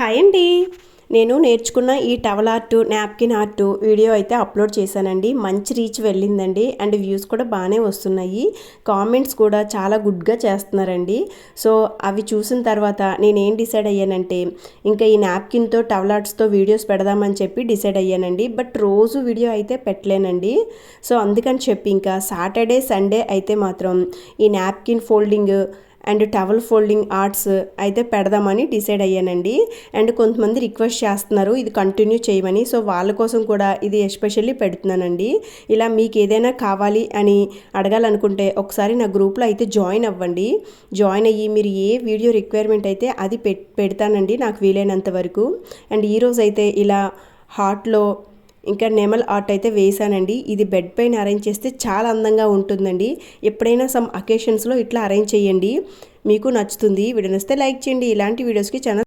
Hi అండి. నేను నేర్చుకున్న ఈ towel art, napkin art video అయితే అప్లోడ్ చేశానండి. మంచి రీచ్ వెళ్ళిందండి అండ్ వ్యూస్ కూడా బాగానే వస్తున్నాయి. కామెంట్స్ కూడా చాలా గుడ్గా చేస్తున్నారండి. సో అవి చూసిన తర్వాత నేనేం డిసైడ్ అయ్యానంటే ఇంకా ఈ నాప్కిన్తో టవల్ ఆర్ట్స్తో వీడియోస్ పెడదామని చెప్పి డిసైడ్ అయ్యానండి. బట్ రోజు వీడియో అయితే పెట్టలేనండి. సో అందుకని చెప్పి ఇంకా సాటర్డే సండే అయితే మాత్రం ఈ napkin folding and towel folding arts అయితే పెడదామని డిసైడ్ అయ్యానండి. అండ్ కొంతమంది రిక్వెస్ట్ చేస్తున్నారు ఇది కంటిన్యూ చేయమని. సో వాళ్ళ కోసం కూడా ఇది ఎస్పెషల్లీ పెడుతున్నానండి. ఇలా మీకు ఏదైనా కావాలి అని అడగాలనుకుంటే ఒకసారి నా గ్రూప్లో అయితే జాయిన్ అవ్వండి. జాయిన్ అయ్యి మీరు ఏ వీడియో రిక్వైర్మెంట్ అయితే అది పెడతానండి నాకు వీలైనంత వరకు. అండ్ ఈరోజు అయితే ఇలా హార్ట్లో ఇంకా నెమల్ ఆర్ట్ అయితే వేసానండి. ఇది బెడ్ పైన అరేంజ్ చేస్తే చాలా అందంగా ఉంటుందండి. ఎప్పుడైనా సమ్ అకేషన్స్లో ఇట్లా అరేంజ్ చేయండి, మీకు నచ్చుతుంది. వీడియో నచ్చితే లైక్ చేయండి. ఇలాంటి వీడియోస్కి ఛానల్